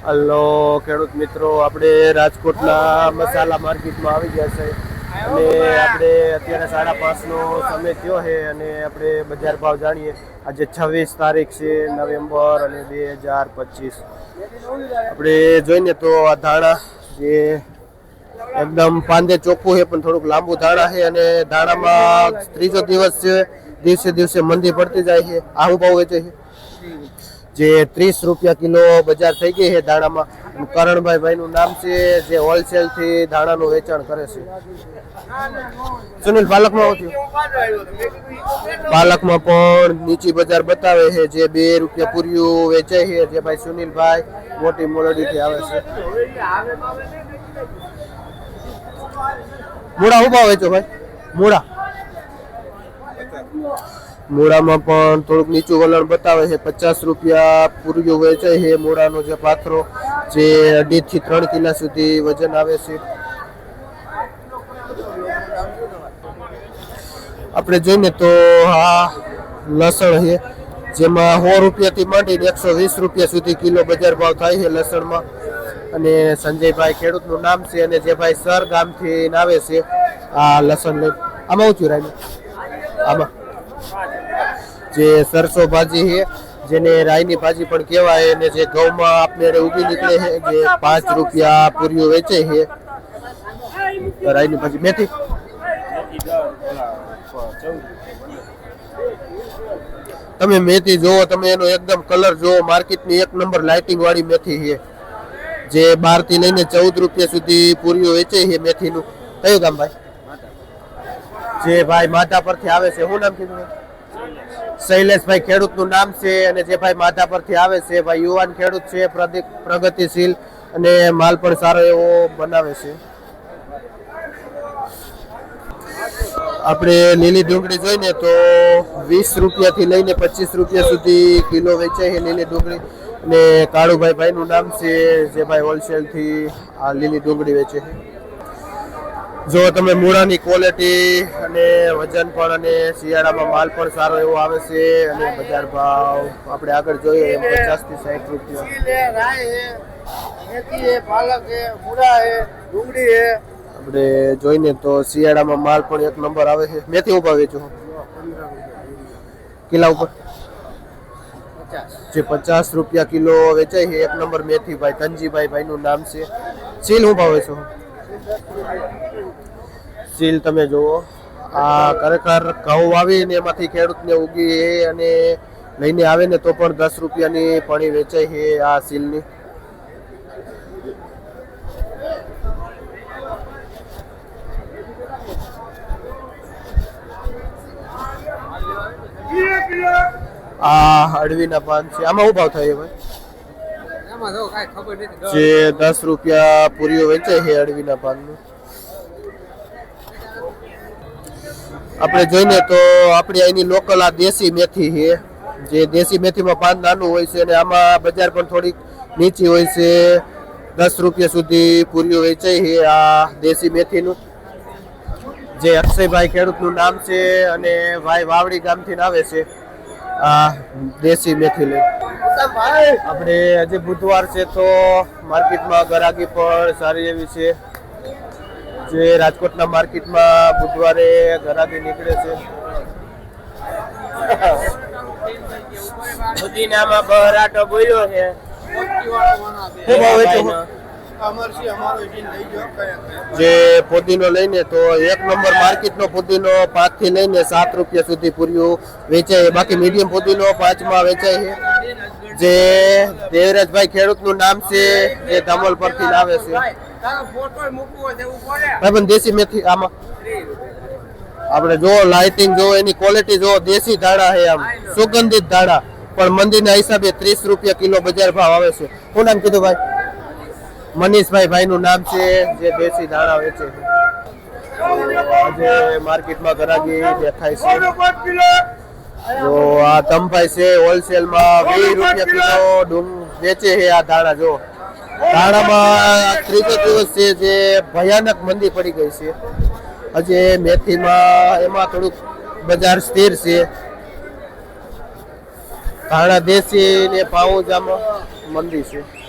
Hello ખેડૂત મિત્રો, આપણે રાજકોટના મસાલા માર્કેટમાં આવી ગયા છે અને આપણે અત્યારે 5:30નો સમય થયો છે અને આપણે બજાર ભાવ જાણીએ. આજે 26 તારીખ છે નવેમ્બર અને 2025. આપણે જોઈને તો આ ધાણા જે એકદમ પાંદે ચોખ્ખું છે પણ થોડુંક લાંબુ ધાણા છે અને ધાણામાં ત્રીજો દિવસ છે, દિવસે દિવસે મંદી પડતી જાય છે. આ ભાવ વેચે છે જે 30 રૂપિયા કિલો બજાર થઈ ગઈ છે ધાણામાં. કરણભાઈ નું નામ છે જે હોલસેલ થી ધાણાનું વેચાણ કરે છે. સુનિલ, પાલકમાં પાલકમાં પણ નીચી બજાર બતાવે છે જે 2 રૂપિયા પૂર્યું વેચાય છે. જે ભાઈ સુનિલભાઈ મોટી મોરડી થી આવે છે. મૂળા ઉભા વેચો ભાઈ. મૂળામાં પણ થોડુંક નીચું વલણ બતાવે છે. 50 રૂપિયા પૂર્યું વેચાય છે. મૂળાનો જે પાથરો જે 2.5 થી 3 કિલા સુધી વજન આવે છે. આપણે જોઈએ તો આ લસણ છે જેમાં 100 રૂપિયાથી માંડીને 120 રૂપિયા સુધી કિલો બજાર ભાવ થાય છે લસણમાં. અને સંજયભાઈ ખેડૂતનું નામ છે અને જે ભાઈ સર ગામથી આવે છે આ લસણ લઈ. આમાં ઓછું રાખ્યું. આમાં જે સરસો ભાજી છે જેને રાઈની ભાજી પણ કહેવાય અને જે ઘઉંમાં આપણે ઉગી નીકળે છે જે 5 રૂપિયા પૂર્યું વેચે છે. રાઈની ભાજી. મેથી તમે મેથી જોવો, તમે એનો એકદમ કલર જોવો. માર્કેટની 1 નંબર લાઇટિંગ વાળી મેથી છે જે 12 થી લઈને 14 રૂપિયા સુધી પૂર્યું વેચે છે મેથીનું. કયું ગામ ભાઈ? જે ભાઈ માધા પરથી આવે છે. શું નામ કીધું? શૈલેષભાઈ ખેડૂતનું નામ છે અને જે ભાઈ માધા પરથી આવે છે ભાઈ યુવાન ખેડૂત છે, પ્રગતિશીલ અને માલ પણ સારો એવો બનાવે છે. આપણે લીલી ડુંગળી જોઈને તો 20 રૂપિયાથી લઈને 25 રૂપિયા સુધી કિલો વેચાય છે લીલી ડુંગળી. અને કાળુભાઈ નું નામ છે જે ભાઈ હોલસેલ થી આ લીલી ડુંગળી વેચે છે. જો તમે મૂળાની ક્વોલિટી અને વજન પણ અને શિયાળામાં માલ પણ સારો એવો આવે છે. અને બજાર ભાવ આપણે આગળ જોઈએ એમ 50 થી 60 રૂપિયા. આપણે જોઈને તો શિયાળામાં માલ પણ 1 નંબર આવે છે. મેથી ઉભા વેચો કિલા ઉપર જે 50 રૂપિયા કિલો વેચાય છે. 1 નંબર મેથી ભાઈ તનજીભાઈ નું નામ છે. સીલ હું ભાવે છો? સીલ તમે જુઓ, આ ખરેખર ઘઉં વાવીને એમાંથી ખેડૂતને ઉગી અને લઈને આવે ને તો પણ 10 રૂપિયાની પણી વેચાય છે આ સીલની. આ અડવીના પાન છે. આમાં શું ભાવ થાય ભાઈ? જે 10 રૂપિયા પૂરીઓ વેચાય છે અડવીના પાનનું. આપણે જોઈને તો આપણી અહીંની લોકલ આ દેશી મેથી છે જે દેશી મેથીમાં પાન નાનું હોય છે અને આમાં બજાર પણ થોડીક નીચી હોય છે. 10 રૂપિયા સુધી પૂરીઓ વેચાય છે આ દેશી મેથીનું. જે અક્ષયભાઈ ખેડૂતનું નામ છે અને ભાઈ વાવડી ગામથી આવે છે આ દેશી મેથી લઈ. આપણે આજે બુધવાર છે તો માર્કેટમાં ગરાગી પણ સારી એવી છે. જે રાજકોટના માર્કેટમાં બુધવારે ગરાગી નીકળે છે. પુદીનામાં બહરાટો બોલ્યો છે. જે પુદીનો લઈને તો 1 નંબર માર્કેટનો પુદીનો 5 થી લઈને 7 રૂપિયા સુધી પૂર્યું વેચાય. બાકી મીડિયમ પુદીનો 5 માં વેચાય છે. જે દેવરાજભાઈ ખેડૂતનું નામ છે જે ધમોલ પરથી આવે છે. દેશી મેથી આમાં આપણે જો લાઇટિંગ જો એની ક્વોલિટી જો દેશી ધાણા છે, આમ સુગંધિત ધાણા પણ મંદીના હિસાબે 30 રૂપિયા કિલો બજાર ભાવ આવે છે. શું નામ કીધું ભાઈ? મનીષભાઈ નું નામ છે જે દેશી ધાણા વેચે છે. આજે માર્કેટમાં ગરાગી દેખાય છે. જો આ તમભાઈ છે હોલસેલમાં 20 રૂપિયા કિલો વેચે છે આ ધાણા. જો ધાણામાં ત્રીજો દિવસ છે જે ભયાનક મંદી પડી ગઈ છે. હજી મેથીમાં એમાં થોડુંક બજાર સ્થિર છે. ધાણા દેશી ને પાઉજામાં મંદી છે.